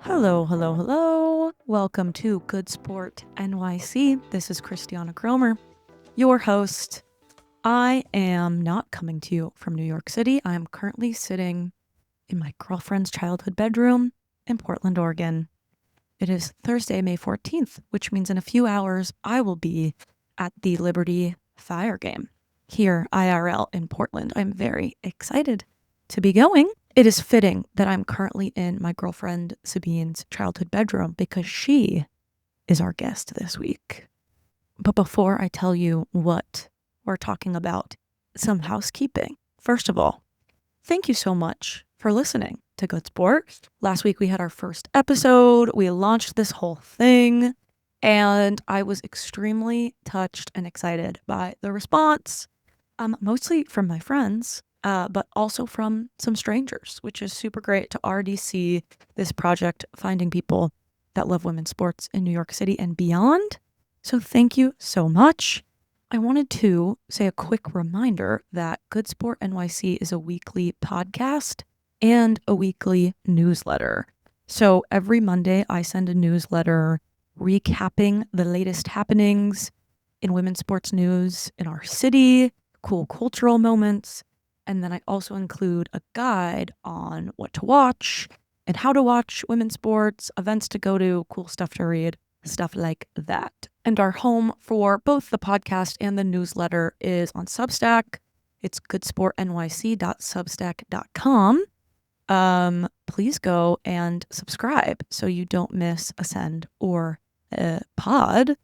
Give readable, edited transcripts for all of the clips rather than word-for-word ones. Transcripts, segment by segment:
Hello, hello, hello. Welcome to Good Sport NYC. This is Christiana Cromer, your host. I am not coming to you from New York City. I am currently sitting in my girlfriend's childhood bedroom in Portland, Oregon. It is Thursday, May 14th, which means in a few hours I will be at the Liberty Fire game here IRL in Portland. I'm very excited to be going. It is fitting that I'm currently in my girlfriend Sabine's childhood bedroom because she is our guest this week. But before I tell you what we're talking about, some housekeeping. First of all, thank you so much for listening to Good Sport. Last week we had our first episode. We launched this whole thing, and I was extremely touched and excited by the response, mostly from my friends, but also from some strangers, which is super great to already see this project finding people that love women's sports in New York City and beyond. So thank you so much. I wanted to say a quick reminder that Good Sport NYC is a weekly podcast and a weekly newsletter. So every Monday I send a newsletter recapping the latest happenings in women's sports news in our city, cool cultural moments, and then I also include a guide on what to watch and how to watch women's sports, events to go to, cool stuff to read, stuff like that. And our home for both the podcast and the newsletter is on Substack. It's goodsportnyc.substack.com. Please go and subscribe so you don't miss a send or a pod.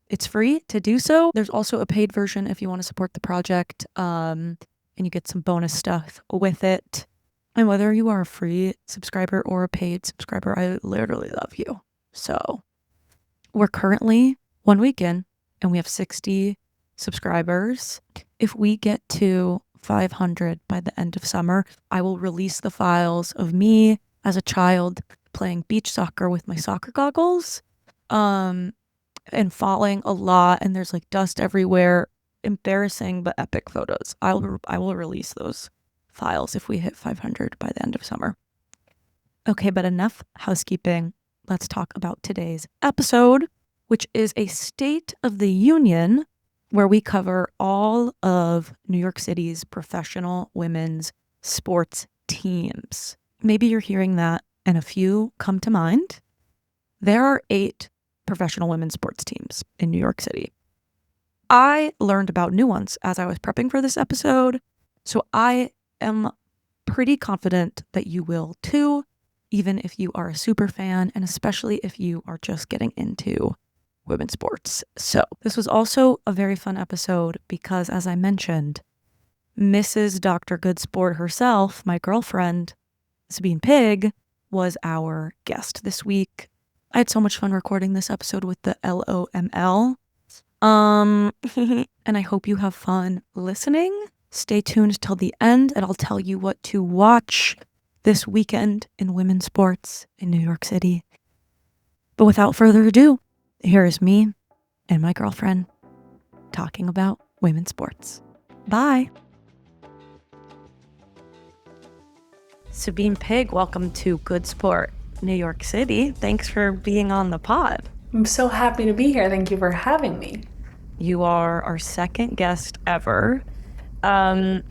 It's free to do so. There's also a paid version if you want to support the project, and you get some bonus stuff with it. And whether you are a free subscriber or a paid subscriber, I literally love you. So we're currently 1 week in, and we have 60 subscribers. If we get to 500 by the end of summer, I will release the files of me as a child playing beach soccer with my soccer goggles, and falling a lot, and there's like dust everywhere. Embarrassing but epic photos. I will release those files if we hit 500 by the end of summer. Okay, but enough housekeeping. Let's talk about today's episode, which is a State of the Union where we cover all of New York City's professional women's sports teams. Maybe you're hearing that and a few come to mind. There are 8 professional women's sports teams in New York City. I learned about new ones as I was prepping for this episode, so I am pretty confident that you will too, even if you are a super fan and especially if you are just getting into women's sports. So this was also a very fun episode because, as I mentioned, Mrs. Dr. Good Sport herself, my girlfriend, Sabine Pigg, was our guest this week. I had so much fun recording this episode with the LOML. And I hope you have fun listening. Stay tuned till the end, and I'll tell you what to watch this weekend in women's sports in New York City. But without further ado, here is me and my girlfriend talking about women's sports. Bye. Sabine Pigg, welcome to Good Sport New York City. Thanks for being on the pod. I'm so happy to be here. Thank you for having me. You are our second guest ever. How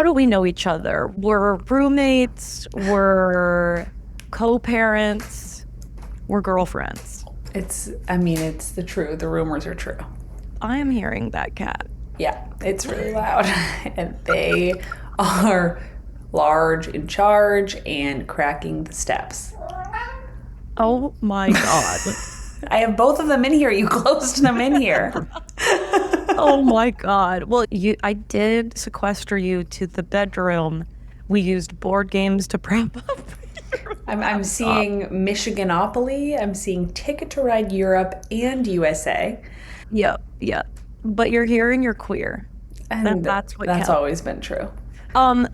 do we know each other? We're roommates, we're co-parents, we're girlfriends. It's the truth. The rumors are true. I am hearing that cat. Yeah, it's really loud. And they are large in charge and cracking the steps. Oh my God. I have both of them in here. You closed them in here. Oh my God. Well, I did sequester you to the bedroom. We used board games to prep up. I'm seeing Michiganopoly. I'm seeing Ticket to Ride Europe and USA. Yep. But you're here and you're queer. And that's what that's counts. always been true.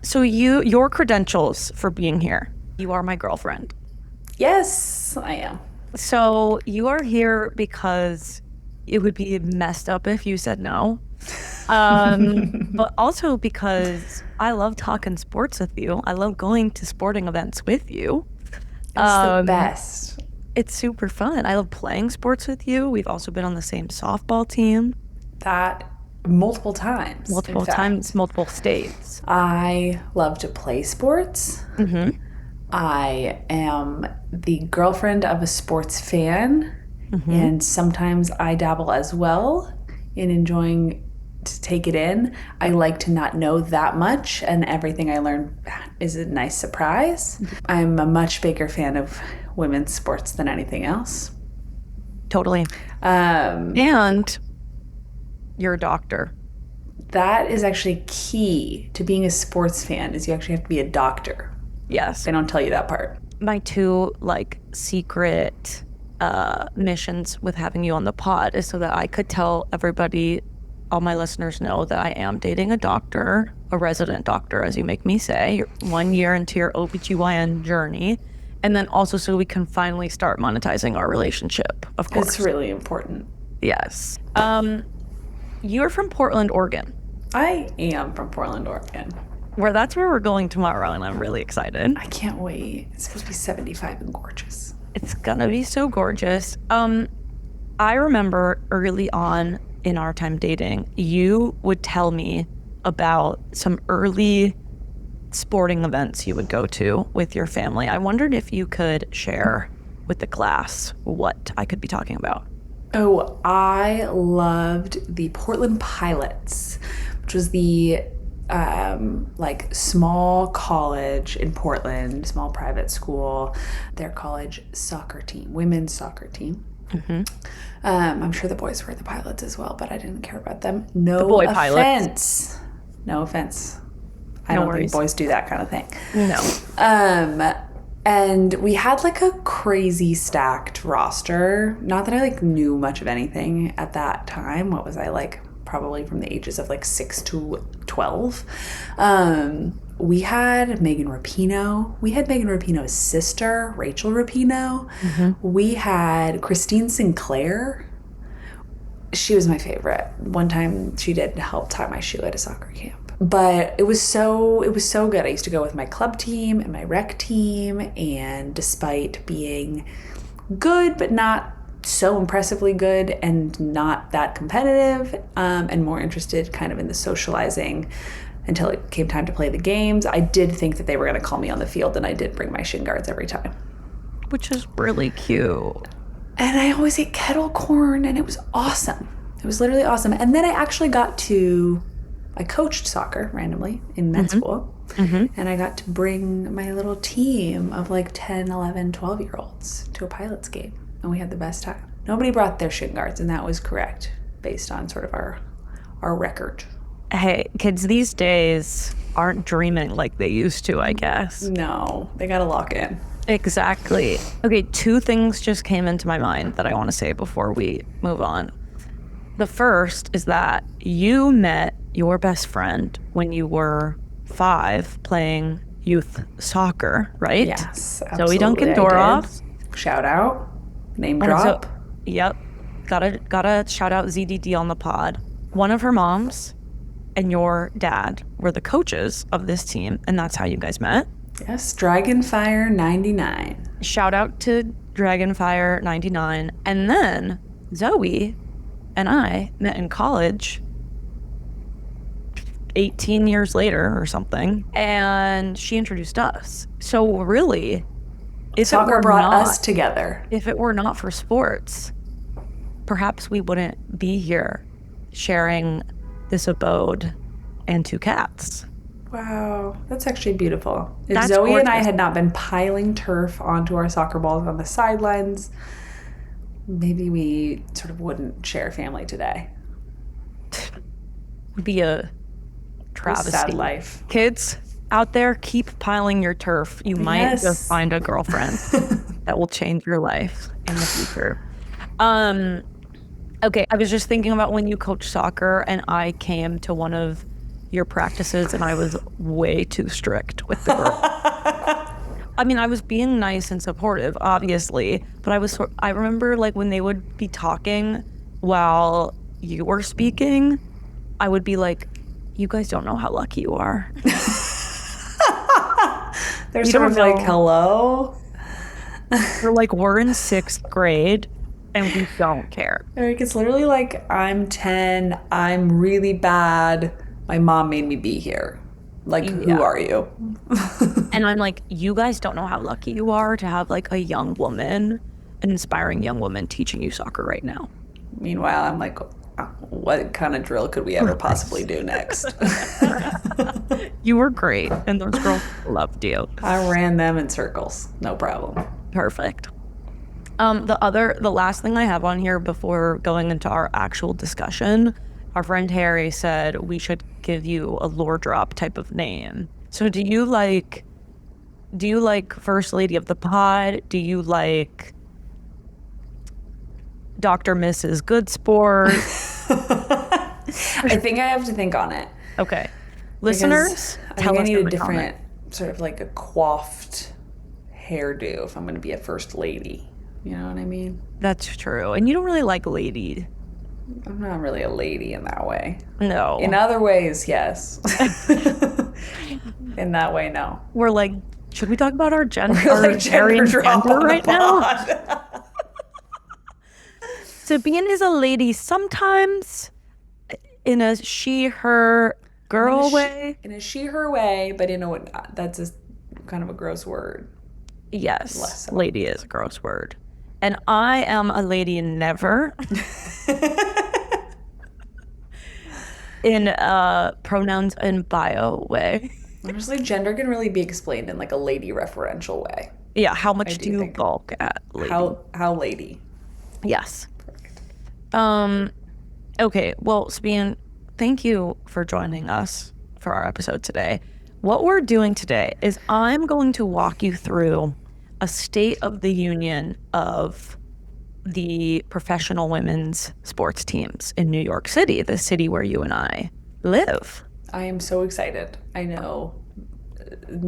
So your credentials for being here. You are my girlfriend. Yes, I am. So you are here because it would be messed up if you said no. But also because I love talking sports with you. I love going to sporting events with you. It's the best. It's super fun. I love playing sports with you. We've also been on the same softball team. That multiple times. Multiple times, multiple states. I love to play sports. Mm-hmm. I am the girlfriend of a sports fan, and sometimes I dabble as well in enjoying to take it in. I like to not know that much, and everything I learn is a nice surprise. I'm a much bigger fan of women's sports than anything else. Totally. And you're a doctor. That is actually key to being a sports fan, is you actually have to be a doctor. Yes. They don't tell you that part. My two secret missions with having you on the pod is so that I could tell everybody, all my listeners know that I am dating a doctor, a resident doctor, as you make me say. You're 1 year into your OBGYN journey. And then also so we can finally start monetizing our relationship, of course. It's really important. Yes. You're from Portland, Oregon. I am from Portland, Oregon. That's where we're going tomorrow, and I'm really excited. I can't wait. It's supposed to be 75 and gorgeous. It's gonna be so gorgeous. I remember early on in our time dating, you would tell me about some early sporting events you would go to with your family. I wondered if you could share with the class what I could be talking about. Oh, I loved the Portland Pilots, which was the small college in Portland, small private school, their college soccer team, women's soccer team. Mm-hmm. I'm sure the boys were the pilots as well, but I didn't care about them. No the boy offense. Pilots. No offense. I don't think boys do that kind of thing. No. And we had a crazy stacked roster. Not that I knew much of anything at that time. What was I probably from the ages of 6 to 12. We had Megan Rapinoe. We had Megan Rapinoe's sister, Rachel Rapinoe. Mm-hmm. We had Christine Sinclair. She was my favorite. One time she did help tie my shoe at a soccer camp. But it was so good. I used to go with my club team and my rec team, and despite being good but not so impressively good and not that competitive, and more interested kind of in the socializing until it came time to play the games, I did think that they were going to call me on the field, and I did bring my shin guards every time. Which is really cute. And I always ate kettle corn, and it was awesome. It was literally awesome. And then I coached soccer randomly in med school, and I got to bring my little team of 10, 11, 12-year-olds to a Pilots game, and we had the best time. Nobody brought their shin guards, and that was correct based on sort of our record. Hey, kids these days aren't dreaming like they used to, I guess. No, they got to lock in. Exactly. Okay, two things just came into my mind that I want to say before we move on. The first is that you met your best friend when you were 5 playing youth soccer, right? Yes, absolutely. Zoe Duncan Doroff. Shout out. Name drop. Yep. Gotta shout out ZDD on the pod. One of her moms and your dad were the coaches of this team, and that's how you guys met. Yes, Dragonfire 99. Shout out to Dragonfire 99. And then Zoe and I met in college 18 years later or something, and she introduced us. So really, soccer brought us together. If it were not for sports, perhaps we wouldn't be here sharing this abode and 2 cats. Wow, that's actually beautiful. If That's Zoe gorgeous. and I had not been piling turf onto our soccer balls on the sidelines, maybe we sort of wouldn't share family today. Would be a travesty. Sad life. Kids out there, keep piling your turf. You might just find a girlfriend that will change your life in the future. Okay, I was just thinking about when you coached soccer and I came to one of your practices and I was way too strict with the girl. I mean, I was being nice and supportive, obviously, but I remember when they would be talking while you were speaking, I would be like, you guys don't know how lucky you are. They're sort of hello? We're like, we're in 6th grade and we don't care. Like, it's literally like, I'm 10, I'm really bad, my mom made me be here. Like, who are you? And I'm like, you guys don't know how lucky you are to have like a young woman, an inspiring young woman teaching you soccer right now. Meanwhile, I'm like, what kind of drill could we ever possibly do next? You were great, and those girls loved you. I ran them in circles, no problem. Perfect. The last thing I have on here before going into our actual discussion, our friend Harry said we should give you a lore drop type of name. So do you like First Lady of the Pod? Do you like Dr. Mrs. Good Sport? I think I have to think on it. Okay. Listeners, I think I need a different sort of like a coiffed hairdo if I'm going to be a first lady. You know what I mean? That's true. And you don't really like lady. I'm not really a lady in that way. No. In other ways, yes. In that way, no. We're like, should we talk about our gender? We're like gender right now? Sabine is a lady sometimes in a she, her, girl way. In a she, her way, but that's a kind of a gross word. Yes, so. Lady is a gross word. And I am a lady never. In pronouns and bio way. Honestly, gender can really be explained in like a lady referential way. Yeah, how much do you bulk at, lady? How lady? Yes. Perfect. Okay, well, Sabine, thank you for joining us for our episode today. What we're doing today is I'm going to walk you through a state of the union of the professional women's sports teams in New York City, the city where you and I live. I am so excited. I know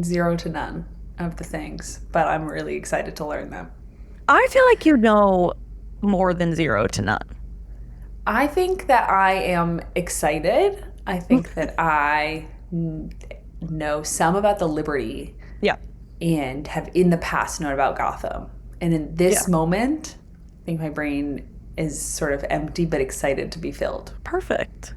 0 to none of the things, but I'm really excited to learn them. I feel like you know more than 0 to none. I think that I am excited. I think that I know some about the Liberty. Yeah. And have in the past known about Gotham. And in this moment, I think my brain is sort of empty but excited to be filled. Perfect.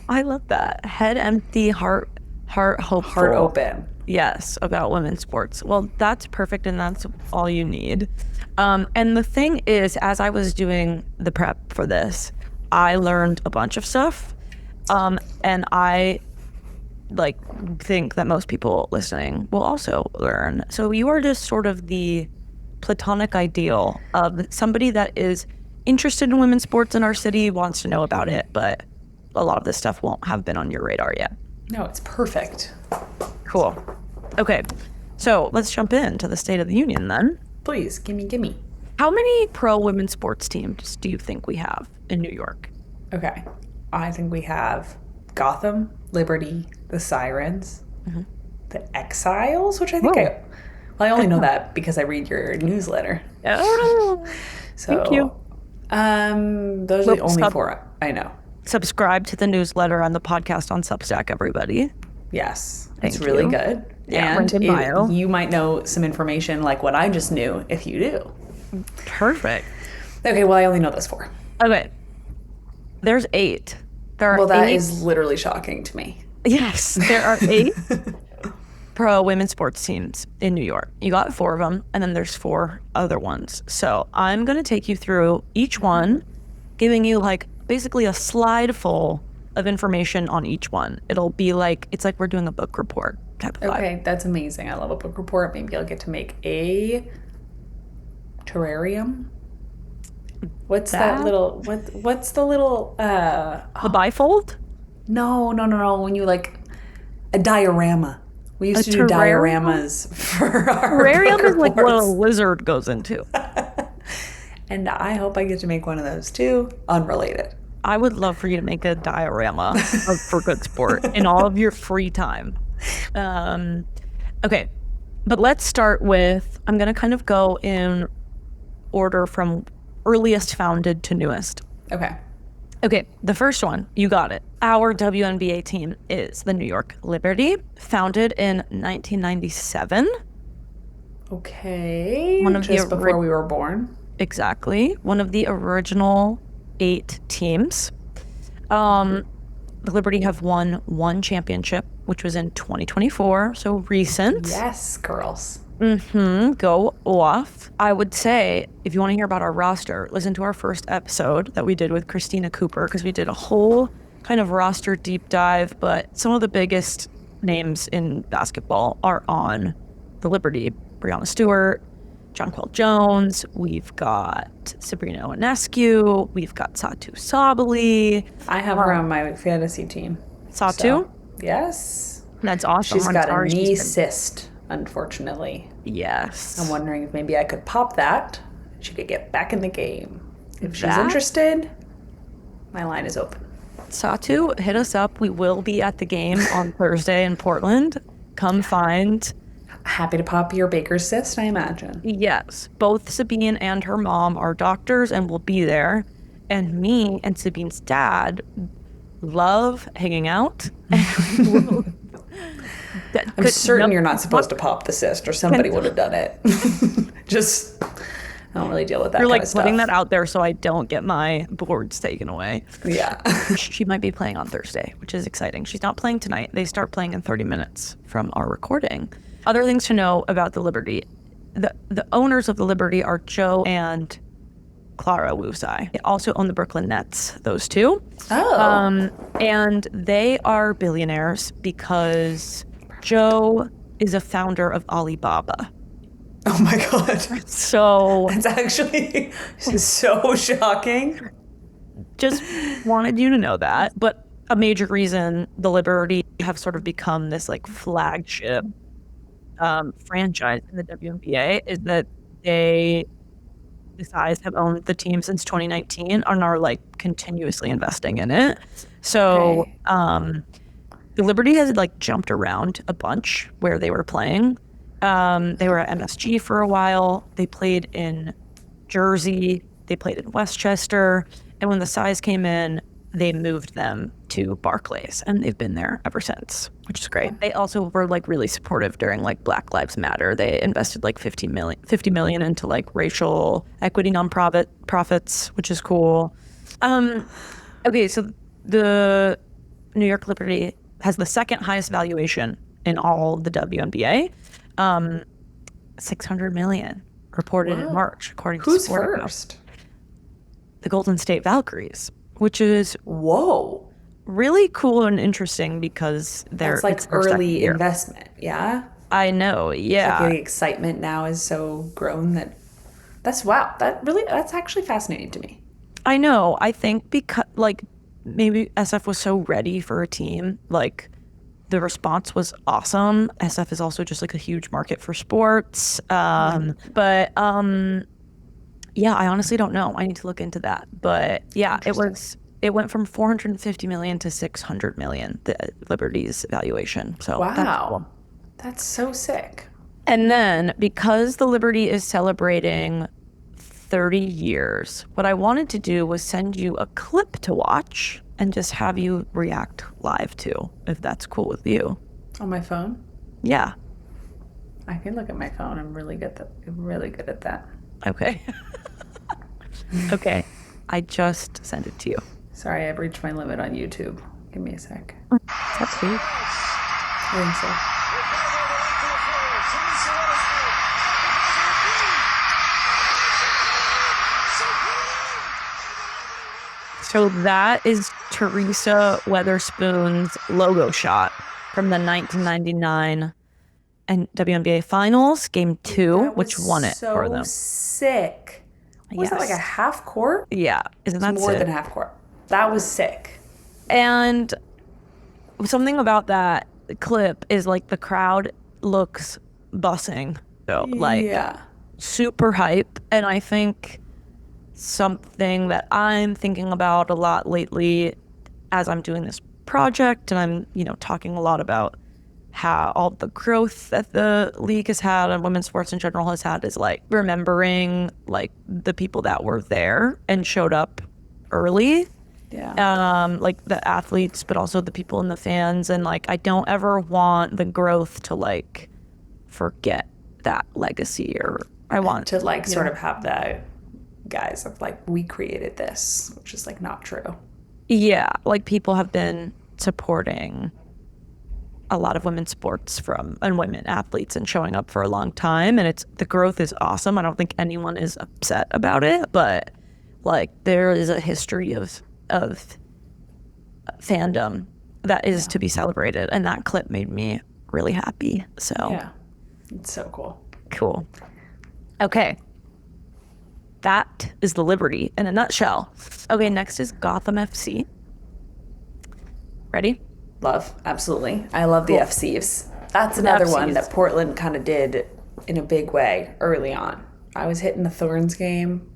I love that. Head empty, heart hopeful. Heart open. Yes, about women's sports. Well, that's perfect, and that's all you need. And the thing is, as I was doing the prep for this, I learned a bunch of stuff. And I think that most people listening will also learn. So you are just sort of the platonic ideal of somebody that is interested in women's sports in our city, wants to know about it, but a lot of this stuff won't have been on your radar yet. No, it's perfect. Cool. Okay, so let's jump into the State of the Union then. Please, gimme. How many pro women's sports teams do you think we have in New York? Okay, I think we have Gotham, Liberty, the Sirens, the Exiles, which I think I only know that because I read your newsletter. Oh, so, thank you. Those are the only 4 I know. Subscribe to the newsletter and the podcast on Substack, everybody. Yes, it's really good. Yeah, and you might know some information like what I just knew if you do. Perfect. Okay, well, I only know those 4. Okay. There's 8. There are that 8. Is literally shocking to me. Yes, there are 8 pro women's sports teams in New York. You got 4 of them, and then there's 4 other ones. So I'm going to take you through each one, giving you basically a slide full of information on each one. It'll be it's like we're doing a book report type of vibe. Okay, that's amazing. I love a book report. Maybe I'll get to make a terrarium. What's that little? What's the little? The bifold? No. When you a diorama. We used to do dioramas for our terrarium is like what a lizard goes into. And I hope I get to make one of those too. Unrelated. I would love for you to make a diorama for Good Sport in all of your free time. Okay, but let's start with, I'm going to kind of go in order from earliest founded to newest. Okay, the first one, you got it. Our WNBA team is the New York Liberty, founded in 1997. Okay. One of the Just before we were born. Exactly. One of the original 8 teams. The Liberty have won 1 championship, which was in 2024, so recent. Yes, girls. Go off. I would say, if you want to hear about our roster, listen to our first episode that we did with Christina Cooper, because we did a whole kind of roster deep dive, but some of the biggest names in basketball are on the Liberty. Breonna Stewart, Jonquel Jones, we've got Sabrina Ionescu, we've got Satu Sabali. I have her on my fantasy team. Satu? So, yes. That's awesome. She's I'm got sorry a knee been- cyst, unfortunately. Yes. I'm wondering if maybe I could pop that. She could get back in the game. If she's That- interested, my line is open. Satu, hit us up. We will be at the game on Thursday in Portland. Come find. Happy to pop your baker's cyst, I imagine. Yes, both Sabine and her mom are doctors and will be there. And me and Sabine's dad love hanging out. I'm certain you're not supposed to pop the cyst, or somebody would have done it. Just, I don't really deal with that You're kind like of stuff. putting that out there so I don't get my boards taken away. Yeah. She might be playing on Thursday, which is exciting. She's not playing tonight. They start playing in 30 minutes from our recording. Other things to know about the Liberty. The owners of the Liberty are Joe and Clara Wusai. They also own the Brooklyn Nets, those two. Oh. And they are billionaires because Joe is a founder of Alibaba. Oh my God. So That's actually so shocking. just wanted you to know that. But a major reason the Liberty have sort of become this like flagship franchise in the WNBA is that the Size have owned the team since 2019 and are like continuously investing in it. So Okay. the Liberty has like jumped around a bunch where they were playing. They were at MSG for a while. They played in Jersey. They played in Westchester. And when the Size came in, they moved them to Barclays, and they've been there ever since, which is great. They also were like really supportive during like Black Lives Matter. They invested like 50 million into like racial equity nonprofits, which is cool. Okay, so the New York Liberty has the second highest valuation in all the WNBA. 600 million reported in March, according to Who's Sportico. first? The Golden State Valkyries, which is Whoa. really cool and interesting because That's like it's their second early year. investment. Yeah. I know, yeah. Like the excitement now is so grown that's wow. That's actually fascinating to me. I know. I think because like maybe SF was so ready for a team, like the response was awesome. SF is also just like a huge market for sports. But yeah, I honestly don't know. I need to look into that. But yeah, it went from 450 million to 600 million, the Liberty's valuation. So that's Wow. cool. That's so sick. And then because the Liberty is celebrating 30 years, what I wanted to do was send you a clip to watch and just have you react live to, if that's cool with you. On my phone? Yeah. I can look at my phone. I'm really good at that. Okay. Okay. I just sent it to you. Sorry, I've reached my limit on YouTube. Give me a sec. That's sweet. I think so. So that is Teresa Weatherspoon's logo shot from the 1999 and WNBA Finals, Game 2, That which was won it so for them. Sick. Was that like Yes. a half court? Yeah, isn't that More sick? than half court. That was sick. And something about that clip is like the crowd looks bussing. So like Yeah. super hype. And I think something that I'm thinking about a lot lately as I'm doing this project and I'm, talking a lot about how all the growth that the league has had and women's sports in general has had is like remembering like the people that were there and showed up early. Yeah. Like the athletes, but also the people and the fans. And like, I don't ever want the growth to like forget that legacy, or I want to like sort of have the guise of like, we created this, which is like not true. Yeah, like people have been supporting a lot of women's sports and women athletes and showing up for a long time, and the growth is awesome. I don't think anyone is upset about it, but like there is a history of fandom that is to be celebrated, and that clip made me really happy. So yeah, it's so cool. Okay, that is the Liberty in a nutshell. Okay, next is Gotham FC. Ready? Love, absolutely. I love the FCs. That's another one that Portland kind of did in a big way early on. I was hitting the Thorns game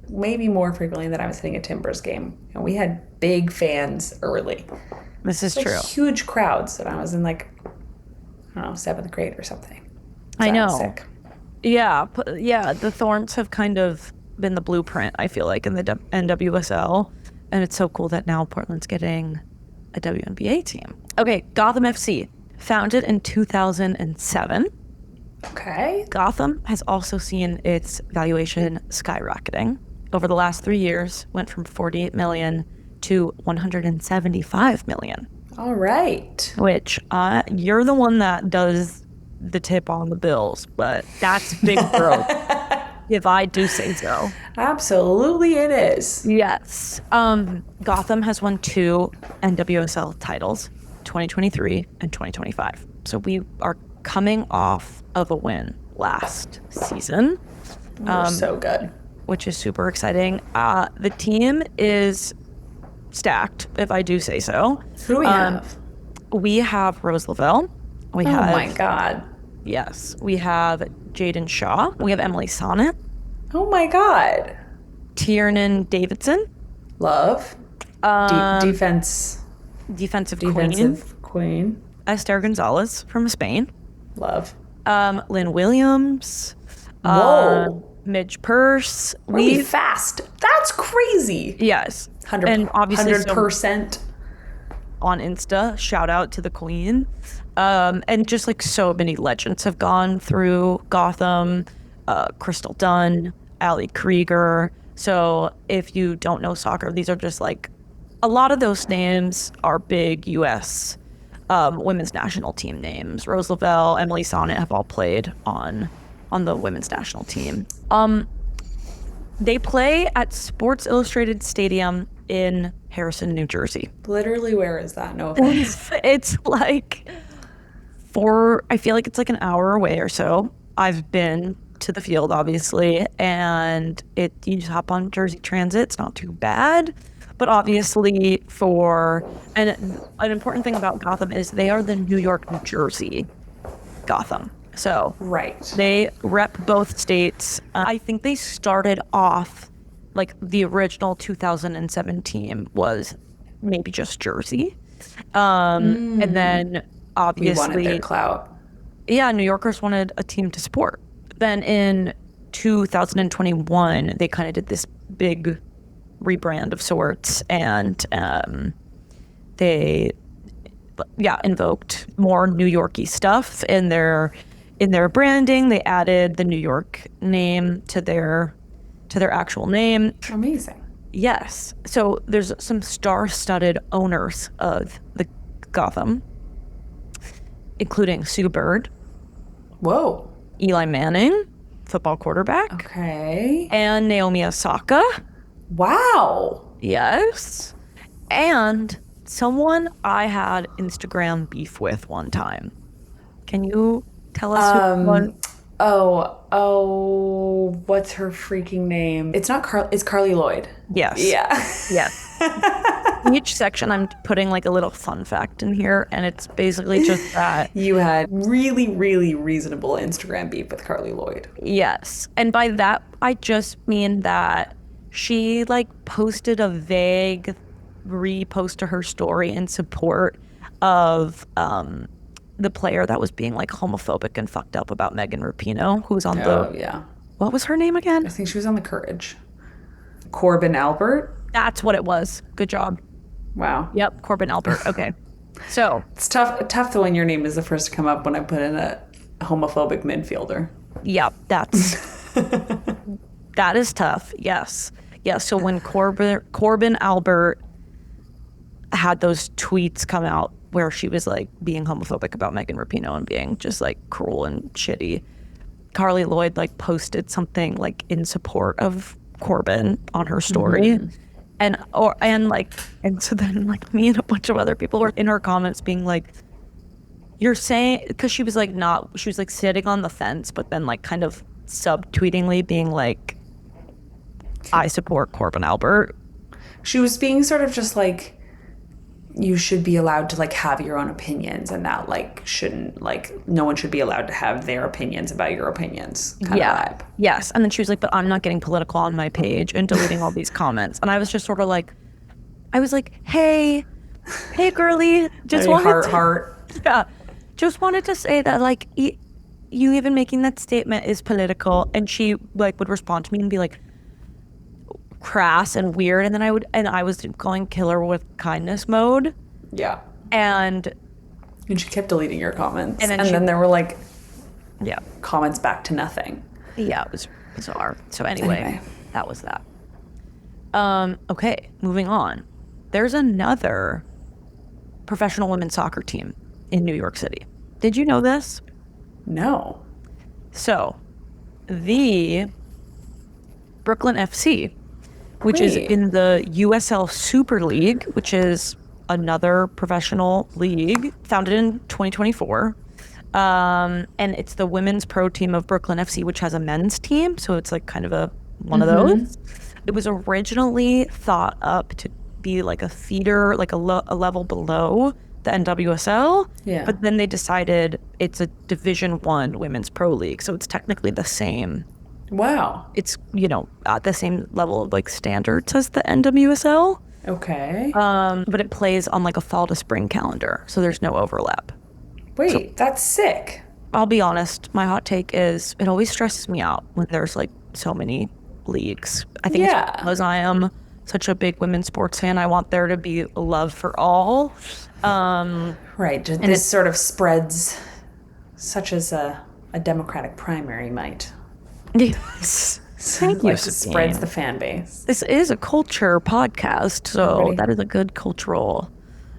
maybe more frequently than I was hitting a Timbers game. And we had big fans early. This is true. Huge crowds. And I was in like, I don't know, 7th grade or something. So I know. Sick. Yeah. The Thorns have kind of been the blueprint, I feel like, in the NWSL. And it's so cool that now Portland's getting a WNBA team. Okay, Gotham FC, founded in 2007. Okay. Gotham has also seen its valuation skyrocketing. Over the last 3 years, went from 48 million to 175 million. All right. Which you're the one that does the tip on the bills, but that's big growth. If I do say so. Absolutely it is. Yes. Gotham has won 2 NWSL titles, 2023 and 2025. So we are coming off of a win last season. We're so good. Which is super exciting. The team is stacked, if I do say so. Who do we have? We have Rose Lavelle. Oh my God. Yes. We have Jaden Shaw. We have Emily Sonnet. Oh my God. Tiernan Davidson. Love. Defensive queen. Esther Gonzalez from Spain. Love. Lynn Williams. Whoa. Midge Purse. Really fast. That's crazy. Yes. 100%. And obviously 100%. On Insta, shout out to the queen. And just like so many legends have gone through Gotham. Crystal Dunn, Ali Krieger. So if you don't know soccer, these are just like a lot of those names are big U.S. Women's national team names. Rose Lavelle, Emily Sonnet have all played on the women's national team. They play at Sports Illustrated Stadium in Harrison, New Jersey. Literally, where is that? No offense. It's like I feel like it's like an hour away or so. I've been to the field, obviously, and you just hop on Jersey Transit. It's not too bad. But obviously an important thing about Gotham is they are the New York, New Jersey Gotham. So right. They rep both states. I think they started off, like the original 2007 team was maybe just Jersey. And then obviously we wanted their clout. Yeah, New Yorkers wanted a team to support. Then in 2021, they kind of did this big rebrand of sorts, and they invoked more New York-y stuff in their branding. They added the New York name to their actual name. Amazing. Yes. So there's some star-studded owners of the Gotham, including Sue Bird. Whoa. Eli Manning, football quarterback. Okay. And Naomi Osaka. Wow. Yes. And someone I had Instagram beef with one time. Can you tell us who one? Oh, what's her freaking name? It's not it's Carly Lloyd. Yes. Yeah. Yes. Each section I'm putting like a little fun fact in here, and it's basically just that. You had really, really reasonable Instagram beef with Carly Lloyd. Yes. And by that, I just mean that she like posted a vague repost to her story in support of the player that was being like homophobic and fucked up about Megan Rapinoe, who was on what was her name again? I think she was on the Courage. Corbin Albert? That's what it was. Good job. Wow. Yep, Corbin Albert. Okay. So it's tough when your name is the first to come up when I put in a homophobic midfielder. Yeah, that is tough. Yes. Yeah. So when Corbin Albert had those tweets come out where she was like being homophobic about Megan Rapinoe and being just like cruel and shitty, Carly Lloyd like posted something like in support of Corbin on her story. And so then like me and a bunch of other people were in her comments being like, you're saying, because she was like sitting on the fence, but then like kind of subtweetingly being like, I support Corbin Albert. She was being sort of just like, you should be allowed to like have your own opinions, and that like shouldn't, like no one should be allowed to have their opinions about your opinions kind of vibe. Yes. And then she was like, but I'm not getting political on my page, and deleting all these comments. And I was just sort of like, hey girly, just heart. Yeah. Just wanted to say that like you even making that statement is political. And she like would respond to me and be like crass and weird, and then I was going killer with kindness mode. Yeah. And she kept deleting your comments. And then there were like comments back to nothing. Yeah, it was bizarre. So anyway, that was that. Okay, moving on. There's another professional women's soccer team in New York City. Did you know this? No. So, the Brooklyn FC, which is in the USL Super League, which is another professional league, founded in 2024. And it's the women's pro team of Brooklyn FC, which has a men's team. So it's like kind of one of those. It was originally thought up to be like a feeder, like a level below the NWSL. Yeah. But then they decided it's a Division I women's pro league. So it's technically the same. Wow. It's, at the same level of like standards as the NWSL. Okay. But it plays on like a fall to spring calendar. So there's no overlap. Wait, that's sick. I'll be honest. My hot take is it always stresses me out when there's like so many leagues. I think it's because I am such a big women's sports fan. I want there to be love for all. Right. And this sort of spreads such as a Democratic primary might. Yes. Thank you, Sabine. Spreads the fan base. This is a culture podcast, so that is a good cultural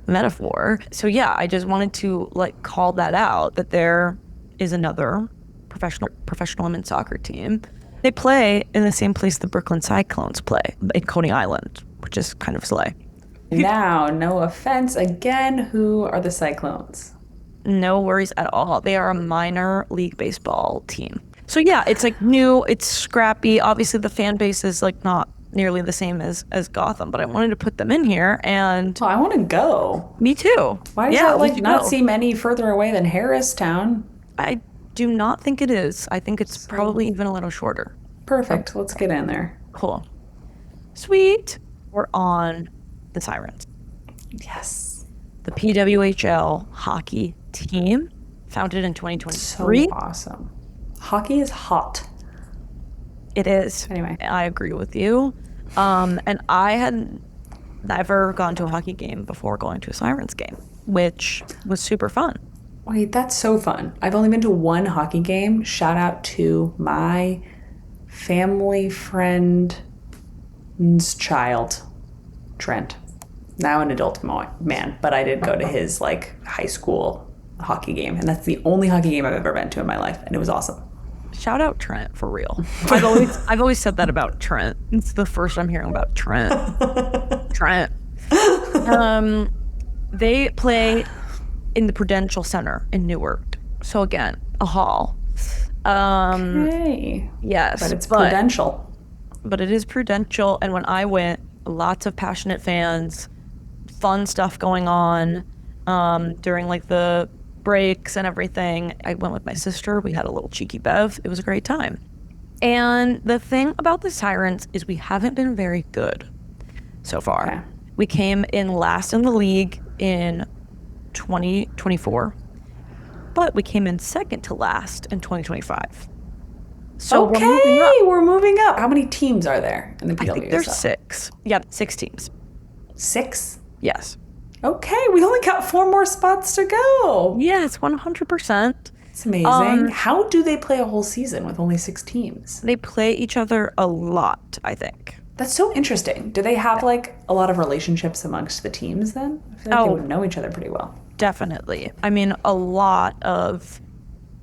metaphor. So yeah, I just wanted to like call that out, that there is another professional women's soccer team. They play in the same place the Brooklyn Cyclones play, in Coney Island, which is kind of slay. Now, no offense again, who are the Cyclones? No worries at all. They are a minor league baseball team. So yeah, it's like new, it's scrappy. Obviously the fan base is like not nearly the same as Gotham, but I wanted to put them in here. And I want to go. Me too. Why does that like not seem any further away than Harristown? I do not think it is. I think it's probably even a little shorter. Perfect. Let's get in there. Cool. Sweet. We're on the Sirens. Yes. The PWHL hockey team, founded in 2023. So awesome. Hockey is hot. It is. Anyway. I agree with you. And I had never gone to a hockey game before going to a Sirens game, which was super fun. Wait, that's so fun. I've only been to one hockey game. Shout out to my family friend's child, Trent. Now an adult man, but I did go to his like high school hockey game, and that's the only hockey game I've ever been to in my life, and it was awesome. Shout out Trent, for real. I've always said that about Trent. It's the first I'm hearing about Trent. Trent. They play in the Prudential Center in Newark. So again, a hall. Okay. Yes. But it's Prudential. But it is Prudential, and when I went, lots of passionate fans, fun stuff going on during like the breaks and everything. I went with my sister. We had a little cheeky bev. It was a great time. And the thing about the Sirens is we haven't been very good so far. Okay. We came in last in the league in 2024, but we came in second to last in 2025. So we're moving up. How many teams are there in the PWSL? I think there's 6. Yeah, 6 teams. 6? Yes. Okay, we only got 4 more spots to go. Yes, 100%. It's amazing. How do they play a whole season with only 6 teams? They play each other a lot, I think. That's so interesting. Do they have like a lot of relationships amongst the teams then? I feel like they would know each other pretty well. Definitely. I mean, a lot of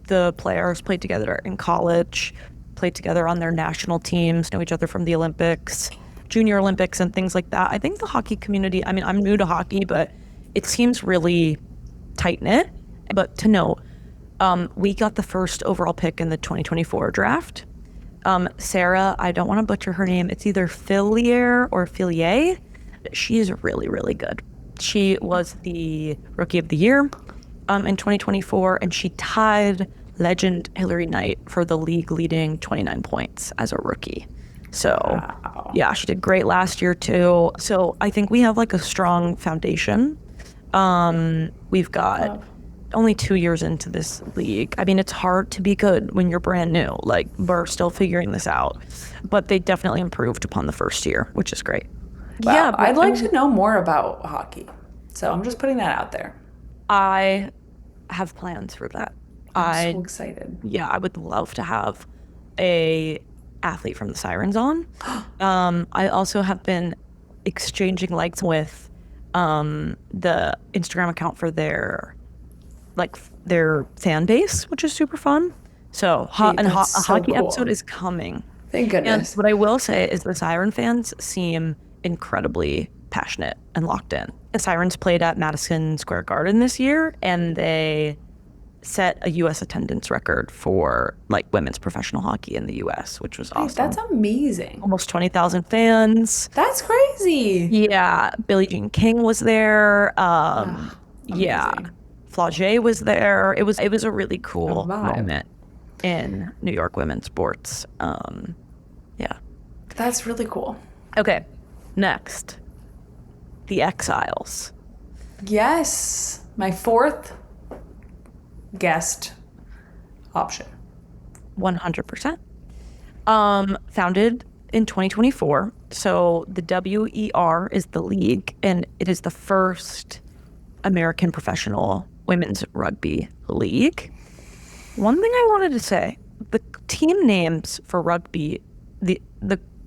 the players played together in college, played together on their national teams, know each other from the Olympics, Junior Olympics, and things like that. I think the hockey community, I mean, I'm new to hockey, but it seems really tight-knit. But to note, we got the first overall pick in the 2024 draft. Sarah, I don't want to butcher her name. It's either Fillier or Fillier. She's really, really good. She was the Rookie of the Year in 2024, and she tied legend Hillary Knight for the league leading 29 points as a rookie. So, yeah, she did great last year too. So I think we have like a strong foundation. We've got only 2 years into this league. I mean, it's hard to be good when you're brand new. Like, we're still figuring this out. But they definitely improved upon the first year, which is great. Wow. Yeah, I'd like to know more about hockey. So I'm just putting that out there. I have plans for that. I'm so excited. Yeah, I would love to have a athlete from the Sirens on. I also have been exchanging likes with the Instagram account for their fan base, which is super fun. So a hockey episode is coming. Thank goodness. And what I will say is the Siren fans seem incredibly passionate and locked in. The Sirens played at Madison Square Garden this year, and they set a U.S. attendance record for like women's professional hockey in the U.S., which was awesome. That's amazing. Almost 20,000 fans. That's crazy. Yeah, Billie Jean King was there. Yeah, Flaugier was there. It was a really cool moment in New York women's sports. Yeah, that's really cool. Okay, next, the Exiles. Yes, my 4th guest option. 100%. Founded in 2024. So the WER is the league, and it is the first American professional women's rugby league. One thing I wanted to say, the team names for rugby, the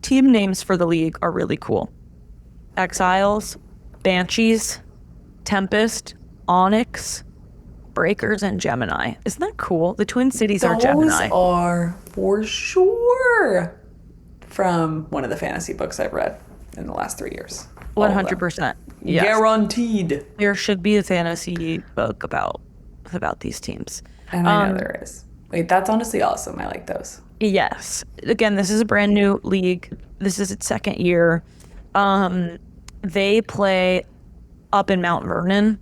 team names for the league are really cool. Exiles, Banshees, Tempest, Onyx, Breakers, and Gemini. Isn't that cool? The Twin Cities are Gemini. Those are for sure from one of the fantasy books I've read in the last 3 years. 100%. Yes. Guaranteed. There should be a fantasy book about these teams. And I know there is. Wait, that's honestly awesome. I like those. Yes. Again, this is a brand new league. This is its 2nd year. They play up in Mount Vernon,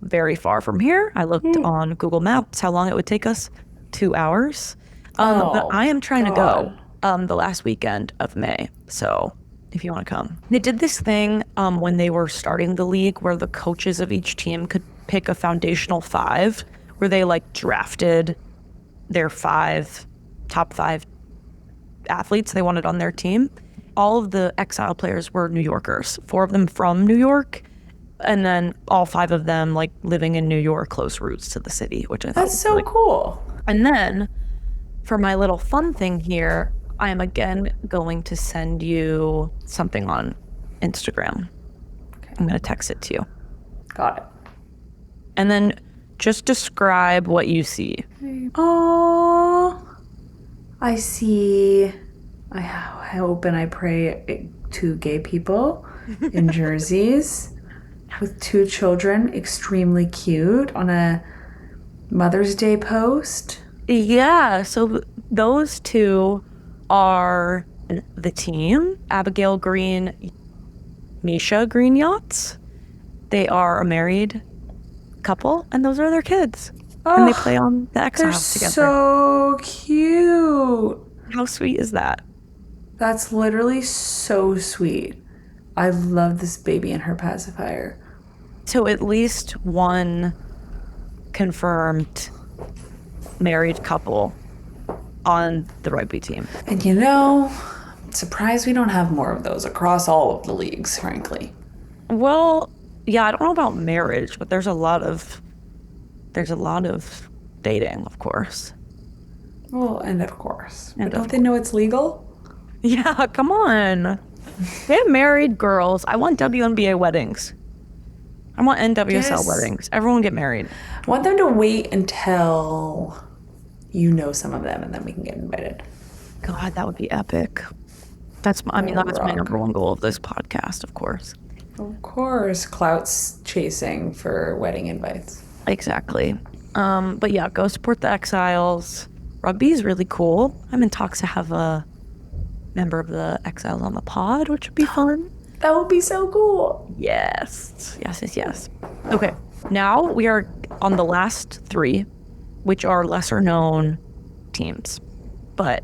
very far from here. I looked on Google Maps how long it would take us. 2 hours. But I am trying to go the last weekend of May. So if you want to come. They did this thing when they were starting the league where the coaches of each team could pick a foundational 5, where they like drafted their top 5 athletes they wanted on their team. All of the Exile players were New Yorkers, 4 of them from New York, and then all 5 of them like living in New York, close roots to the city, which I thought was so really cool. And then for my little fun thing here, I am again going to send you something on Instagram. Okay. I'm going to text it to you. Got it. And then just describe what you see. Oh, I see. I hope and I pray 2 gay people in jerseys with 2 children, extremely cute, on a Mother's Day post. Yeah, so those 2 are the team, Abigail Green, Misha Green Yachts. They are a married couple, and those are their kids. And they play on the Exiles together. So cute. How sweet is that? That's literally so sweet. I love this baby and her pacifier. So at least one confirmed married couple on the rugby team. And you know, surprised we don't have more of those across all of the leagues, frankly. Well, yeah, I don't know about marriage, but there's a lot of dating, of course. Well, and of course. And But don't they know it's legal? Yeah, come on. Get married, girls. I want WNBA weddings. I want NWSL weddings. Everyone get married. I want them to wait until you know some of them, and then we can get invited. God, that would be epic. That's my number one goal of this podcast, of course. Of course, clout's chasing for wedding invites. Exactly. But yeah, go support the Exiles. Rugby is really cool. I'm in talks to have a member of the Exiles on the pod, which would be fun. That would be so cool. Yes. Okay, now we are on the last three, which are lesser known teams, but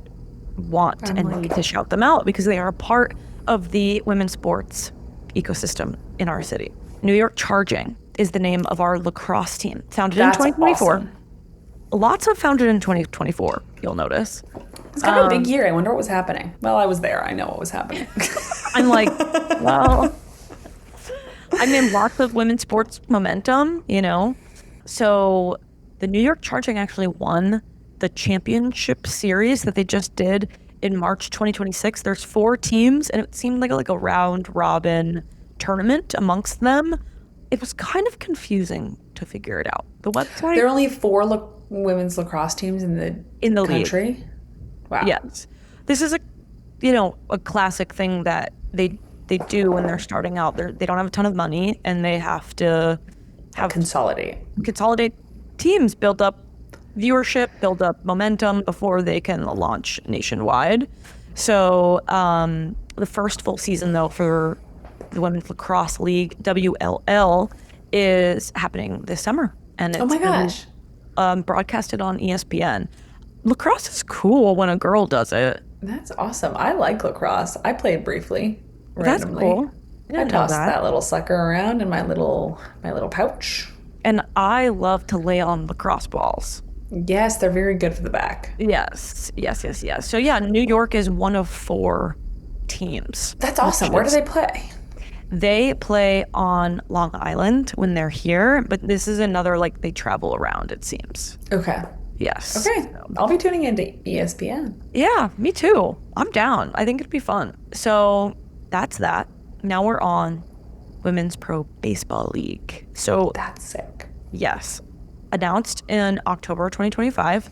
need to shout them out because they are a part of the women's sports ecosystem in our city. New York Charging is the name of our lacrosse team, founded in 2024. Awesome. Lots of founded in 2024, you'll notice. It's kind of a big year. I wonder what was happening. Well, I was there. I know what was happening. I'm like, well, I mean, lots of women's sports momentum, you know? So the New York Charging actually won the championship series that they just did in March 2026. There's 4 teams, and it seemed like a round robin tournament amongst them. It was kind of confusing to figure it out. The website. There are only 4 women's lacrosse teams in the country. League. Wow. Yes, this is a classic thing that they do when they're starting out. They don't have a ton of money, and they have to consolidate teams, build up viewership, build up momentum before they can launch nationwide. So the first full season, though, for the Women's Lacrosse League, WLL, is happening this summer. And it's oh my gosh. Broadcasted on ESPN. Lacrosse is cool when a girl does it. That's awesome. I like lacrosse. I played briefly, randomly. That's cool. I tossed that little sucker around in my little pouch. And I love to lay on lacrosse balls. Yes, they're very good for the back. Yes. So yeah, New York is one of 4 teams. That's awesome. Where do they play? They play on Long Island when they're here, but this is another, they travel around, it seems. Okay. Yes. Okay. I'll be tuning into ESPN. Yeah, me too. I'm down. I think it'd be fun. So that's that. Now we're on Women's Pro Baseball League. So that's sick. Yes. Announced in October 2025.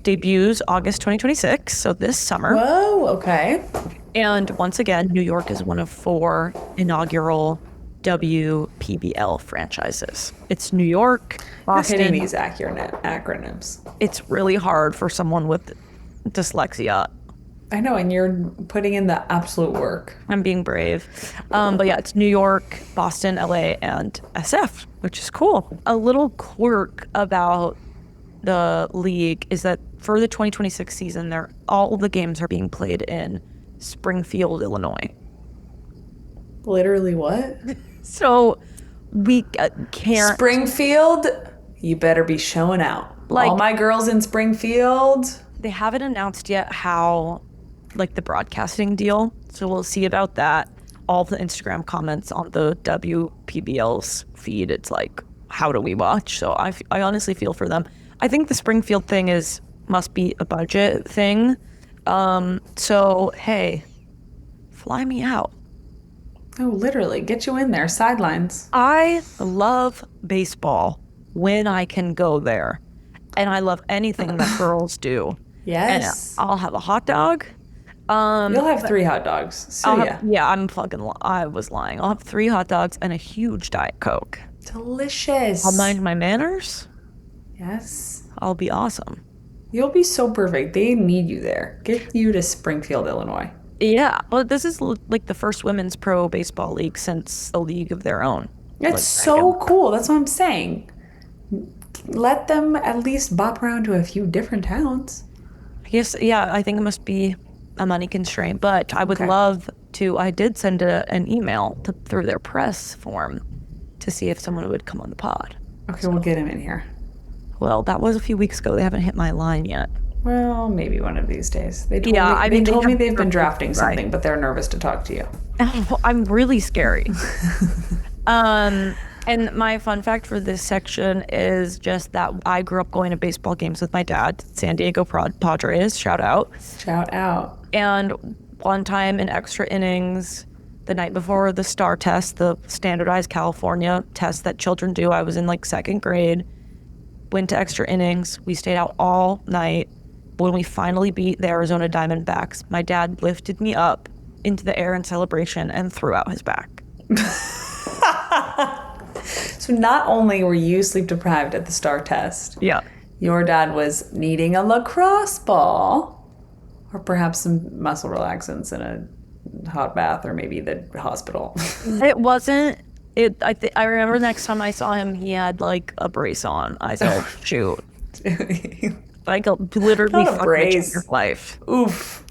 Debuts August 2026, so this summer. Whoa, okay. And once again, New York is one of 4 inaugural WPBL franchises. It's New York, Boston. You're hitting these acronyms. It's really hard for someone with dyslexia. I know, and you're putting in the absolute work. I'm being brave. But yeah, it's New York, Boston, LA, and SF, which is cool. A little quirk about the league is that for the 2026 season, all the games are being played in Springfield, Illinois. Literally what? So we can't. Springfield, you better be showing out. All my girls in Springfield. They haven't announced yet how, the broadcasting deal. So we'll see about that. All the Instagram comments on the WPBL's feed, it's how do we watch? So I honestly feel for them. I think the Springfield thing must be a budget thing. So hey, fly me out. Oh, literally, get you in there, sidelines. I love baseball when I can go there. And I love anything that girls do. Yes. And I'll have a hot dog. You'll have 3 hot dogs. So I was lying. I'll have 3 hot dogs and a huge Diet Coke. Delicious. I'll mind my manners. Yes. I'll be awesome. You'll be so perfect. They need you there. Get you to Springfield, Illinois. Yeah, well, this is the first women's pro baseball league since a league of their own. It's so cool. That's what I'm saying. Let them at least bop around to a few different towns. Yes, yeah, I think it must be a money constraint, but I would love to. I did send an email through their press form to see if someone would come on the pod. Okay, we'll get him in here. Well, that was a few weeks ago. They haven't hit my line yet. Well, maybe one of these days. They told me they've been drafting something, but they're nervous to talk to you. I'm really scary. And my fun fact for this section is just that I grew up going to baseball games with my dad, San Diego Padres, shout out. Shout out. And one time in extra innings, the night before the STAR test, the standardized California test that children do, I was in like second grade, went to extra innings. We stayed out all night. When we finally beat the Arizona Diamondbacks, my dad lifted me up into the air in celebration and threw out his back. So not only were you sleep deprived at the STAR test, Yeah. your dad was needing a lacrosse ball or perhaps some muscle relaxants in a hot bath or maybe the hospital. It wasn't. I remember the next time I saw him, he had like a brace on. I said, shoot. Like literally Not a brace. your life. Oof.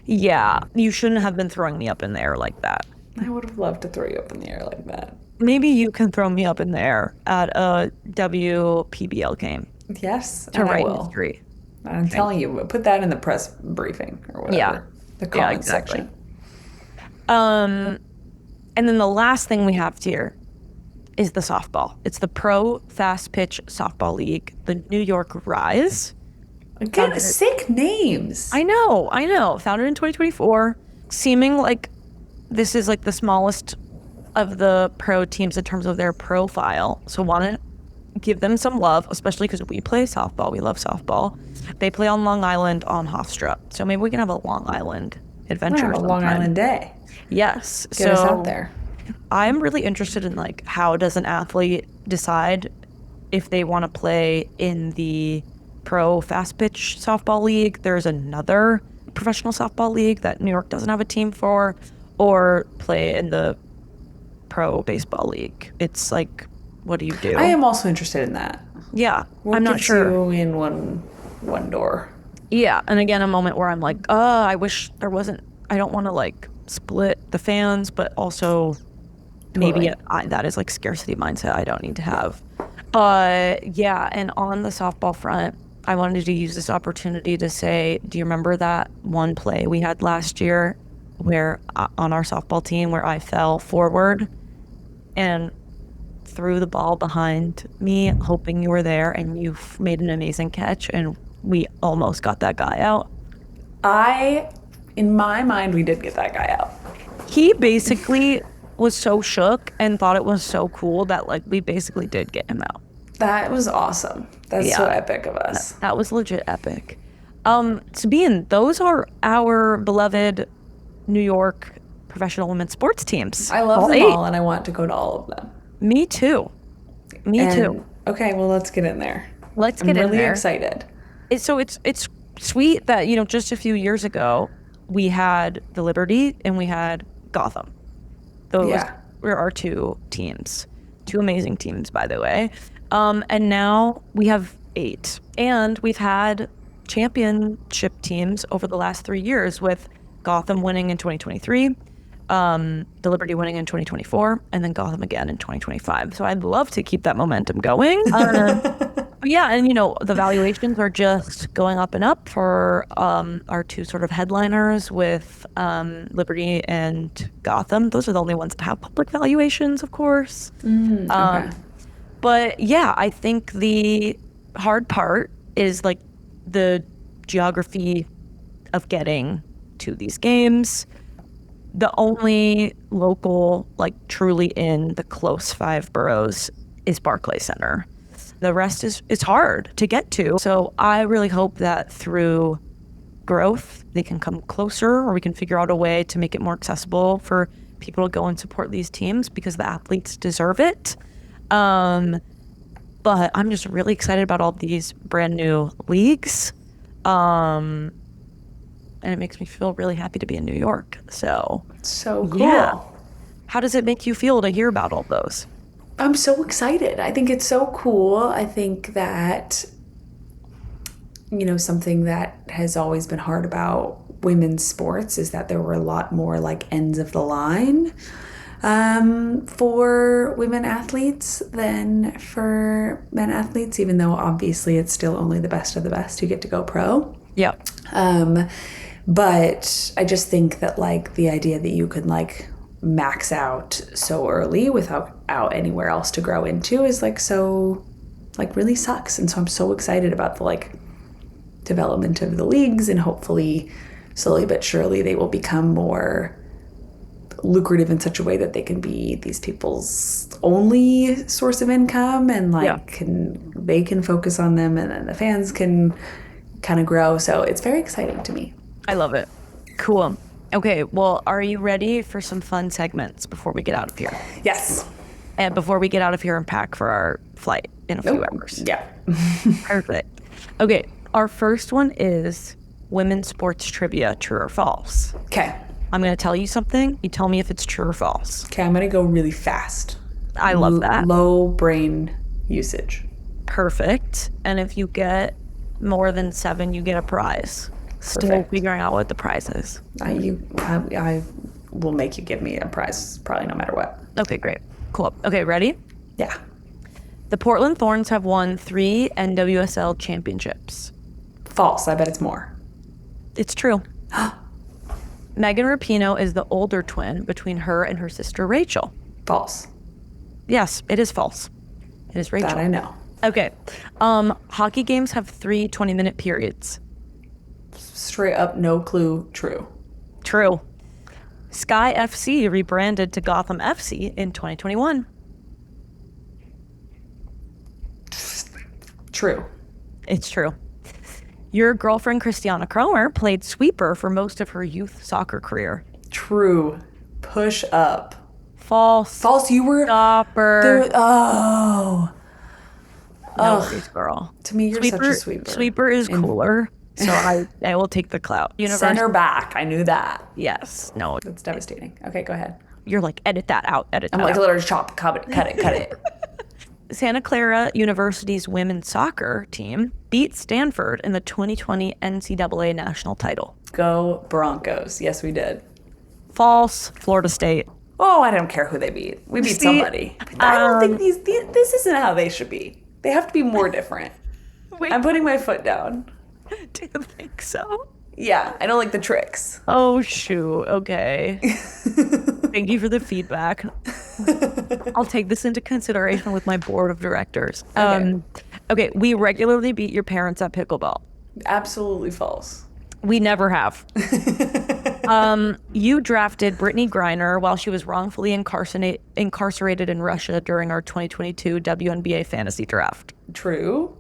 Yeah, you shouldn't have been throwing me up in the air like that. I would have loved to throw you up in the air like that. Maybe you can throw me up in the air at a WPBL game Yes, to and I write will. history. I'm telling you, put that in the press briefing or whatever. Yeah. The comment exactly. section. And then the last thing we have here is the softball. It's the Pro Fast Pitch Softball League, the New York Rise. Again, sick names. I know. Founded in 2024, seeming like this is like the smallest of the pro teams in terms of their profile. So want to give them some love, especially because we play softball. We love softball. They play on Long Island on Hofstra. So maybe we can have a Long Island adventure. Have a Long Island day. Yes. Get us out there. I'm really interested in like how does an athlete decide if they want to play in the Pro Fast Pitch Softball League. There's another professional softball league that New York doesn't have a team for, or play in the Pro Baseball League. It's like, what do you do? I am also interested in that. Yeah, What I'm not gets sure. you in one door. Yeah, and again, a moment where I'm like, I wish there wasn't. I don't want to like split the fans, but also maybe that is like scarcity mindset I don't need to have. Yeah, and on the softball front, I wanted to use this opportunity to say, do you remember that one play we had last year where on our softball team where I fell forward and threw the ball behind me, hoping you were there, and you made an amazing catch, and we almost got that guy out? In my mind, we did get that guy out. He basically was so shook and thought it was so cool that like we basically did get him out. That was awesome. That's so epic of us. That was legit epic. Sabine, those are our beloved New York professional women's sports teams. I love them all, and I want to go to all of them. Me too. Too. Okay, well, let's get in there. Let's get in there. I'm really excited. It's sweet that, just a few years ago, we had the Liberty and we had Gotham. Those were our two teams. Two amazing teams, by the way. And now we have 8. And we've had championship teams over the last 3 years, with Gotham winning in 2023, the Liberty winning in 2024, and then Gotham again in 2025. So I'd love to keep that momentum going. Yeah, and the valuations are just going up and up for our two sort of headliners with Liberty and Gotham. Those are the only ones that have public valuations, of course. Okay. But yeah, I think the hard part is like the geography of getting to these games. The only local, like truly in the close 5 boroughs, is Barclays Center. The rest is hard to get to. So I really hope that through growth, they can come closer, or we can figure out a way to make it more accessible for people to go and support these teams, because the athletes deserve it. But I'm just really excited about all these brand new leagues. And it makes me feel really happy to be in New York. So cool. Yeah. How does it make you feel to hear about all those? I'm so excited. I think it's so cool. I think that, something that has always been hard about women's sports is that there were a lot more like ends of the line for women athletes than for men athletes, even though obviously it's still only the best of the best who get to go pro. Yeah. But I just think that like the idea that you could like max out so early without anywhere else to grow into is like so like really sucks. And so I'm so excited about the like development of the leagues, and hopefully slowly but surely they will become more lucrative in such a way that they can be these people's only source of income, and like they can focus on them, and then the fans can kind of grow. So it's very exciting to me. I love it. Cool. Okay, well, are you ready for some fun segments before we get out of here? Yes. And before we get out of here and pack for our flight in a few hours. Yeah. Perfect. Okay, our first one is women's sports trivia, true or false. Okay. I'm going to tell you something. You tell me if it's true or false. Okay, I'm going to go really fast. I love that. Low brain usage. Perfect. And if you get more than 7, you get a prize. Still Perfect. figuring out what the prize is. I will make you give me a prize, probably no matter what. Okay, great. Cool. Okay, ready? Yeah. The Portland Thorns have won 3 NWSL championships. False. I bet it's more. It's true. Megan Rapinoe is the older twin between her and her sister Rachel. False. Yes, it is false. It is Rachel. That I know. Okay. Hockey games have 3 20-minute periods. Straight up, no clue, true. True. Sky FC rebranded to Gotham FC in 2021. True. It's true. Your girlfriend Christiana Cromer played sweeper for most of her youth soccer career. True. Push up. False. False. You were Stopper. Oh. No worries, girl. To me, you're such a sweeper. Sweeper is cooler, so I will take the clout. Center back. I knew that. Yes. No. That's devastating. Okay, go ahead. You're like, edit that out. Edit that I'm like, out. literally chop, cut it. Santa Clara University's women's soccer team beat Stanford in the 2020 NCAA national title. Go Broncos. Yes, we did. False. Florida State. Oh, I don't care who they beat. We beat somebody. I don't think this isn't how they should be. They have to be more different. Wait. I'm putting my foot down. Do you think so? Yeah, I don't like the tricks. Oh, shoot. Okay. Thank you for the feedback. I'll take this into consideration with my board of directors. Okay, we regularly beat your parents at pickleball. Absolutely false. We never have. You drafted Brittany Griner while she was wrongfully incarcerated in Russia during our 2022 WNBA fantasy draft. True.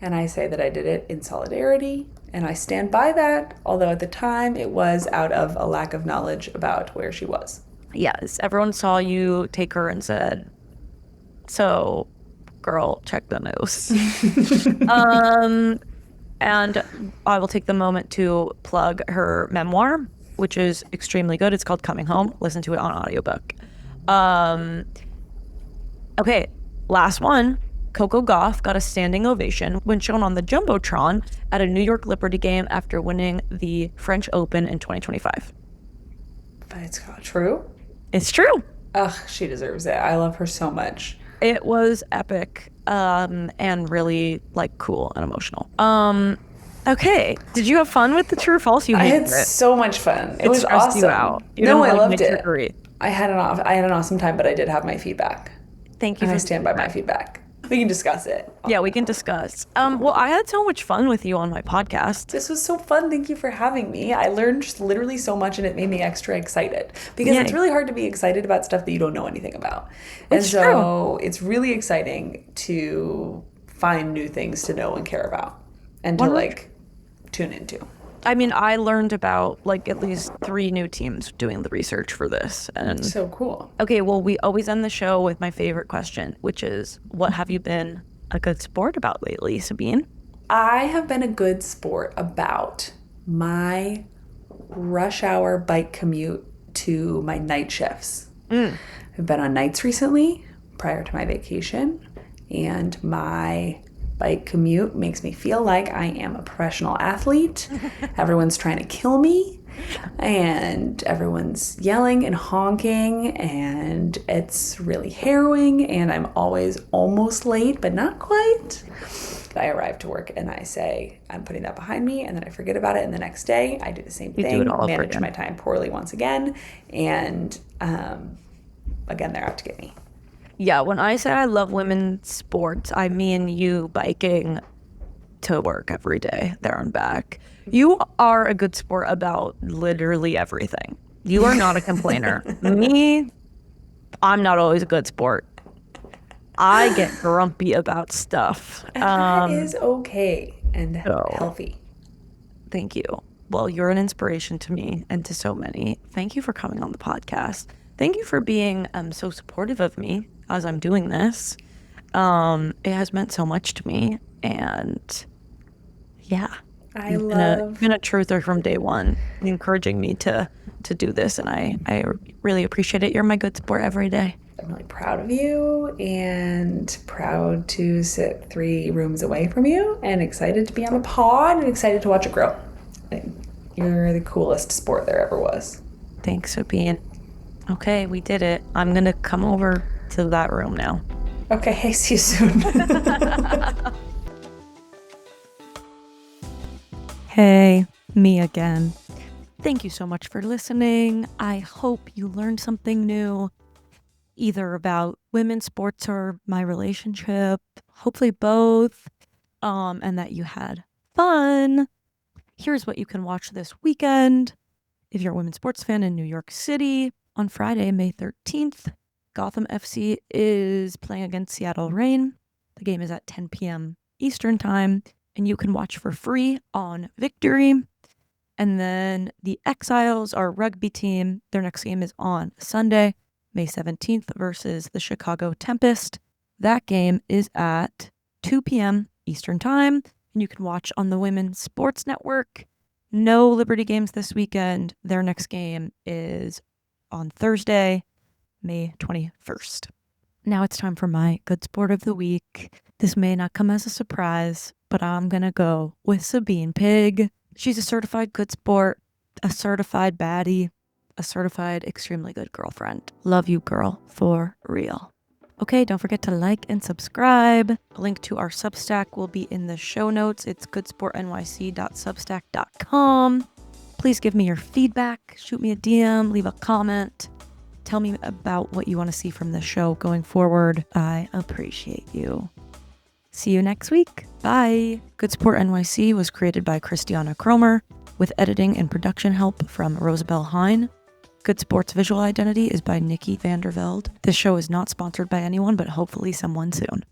And I say that I did it in solidarity, and I stand by that, although at the time it was out of a lack of knowledge about where she was. Yes, everyone saw you take her and said, so, girl, check the news. And I will take the moment to plug her memoir, which is extremely good. It's called Coming Home. Listen to it on audiobook. Okay, last one. Coco Gauff got a standing ovation when shown on the Jumbotron at a New York Liberty game after winning the French Open in 2025. But it's not true. It's true. Ugh, she deserves it. I love her so much. It was epic, and really like cool and emotional. Okay. Did you have fun with the true or false? You I hated had it. so much fun. It was stressed awesome. you out. You No, didn't I like loved my it. trickery. I had an awesome time, but I did have my feedback. Thank you And for I stand by my feedback. We can discuss it. Yeah, we can discuss. Well, I had so much fun with you on my podcast. This was so fun. Thank you for having me. I learned just literally so much, and it made me extra excited because it's really hard to be excited about stuff that you don't know anything about. And so it's really exciting to find new things to know and care about and to like tune into. I mean, I learned about like at least 3 new teams doing the research for this. And So cool. okay, well, we always end the show with my favorite question, which is, what have you been a good sport about lately, Sabine? I have been a good sport about my rush hour bike commute to my night shifts. I've been on nights recently prior to my vacation, and my bike commute makes me feel like I am a professional athlete. Everyone's trying to kill me, and everyone's yelling and honking, and it's really harrowing, and I'm always almost late, but not quite. I arrive to work and I say, I'm putting that behind me, and then I forget about it. And the next day I do the same You thing, do it all over manage again. my time poorly once again. And again, they're out to get me. Yeah, when I say I love women's sports, I mean you biking to work every day, there and back. You are a good sport about literally everything. You are not a complainer. Me, I'm not always a good sport. I get grumpy about stuff. And that is okay and so- healthy. Thank you. Well, you're an inspiration to me and to so many. Thank you for coming on the podcast. Thank you for being so supportive of me as I'm doing this. It has meant so much to me, and yeah, you've been a truther from day one, encouraging me to do this, and I really appreciate it. You're my good sport every day. I'm really proud of you and proud to sit 3 rooms away from you and excited to be on the pod and excited to watch it grow. You're the coolest sport there ever was. Thanks, Sabine. Okay, we did it. I'm going to come over to that room now. Okay, see you soon. Hey, me again. Thank you so much for listening. I hope you learned something new, either about women's sports or my relationship, hopefully both, and that you had fun. Here's what you can watch this weekend. If you're a women's sports fan in New York City, on Friday, May 13th, Gotham FC is playing against Seattle Reign. The game is at 10 p.m. Eastern Time, and you can watch for free on Victory. And then the Exiles, our rugby team, their next game is on Sunday, May 17th versus the Chicago Tempest. That game is at 2 p.m. Eastern Time, and you can watch on the Women's Sports Network. No Liberty games this weekend. Their next game is on Thursday, May 21st. Now it's time for my good sport of the week. This may not come as a surprise, but I'm going to go with Sabine Pigg. She's a certified good sport, a certified baddie, a certified extremely good girlfriend. Love you, girl, for real. Okay, don't forget to like and subscribe. A link to our Substack will be in the show notes. It's goodsportnyc.substack.com. Please give me your feedback. Shoot me a DM, leave a comment. Tell me about what you want to see from the show going forward. I appreciate you. See you next week. Bye. Good Sport NYC was created by Christiana Cromer with editing and production help from Rosabelle Hine. Good Sport's visual identity is by Nikki Vandervelde. This show is not sponsored by anyone, but hopefully someone soon.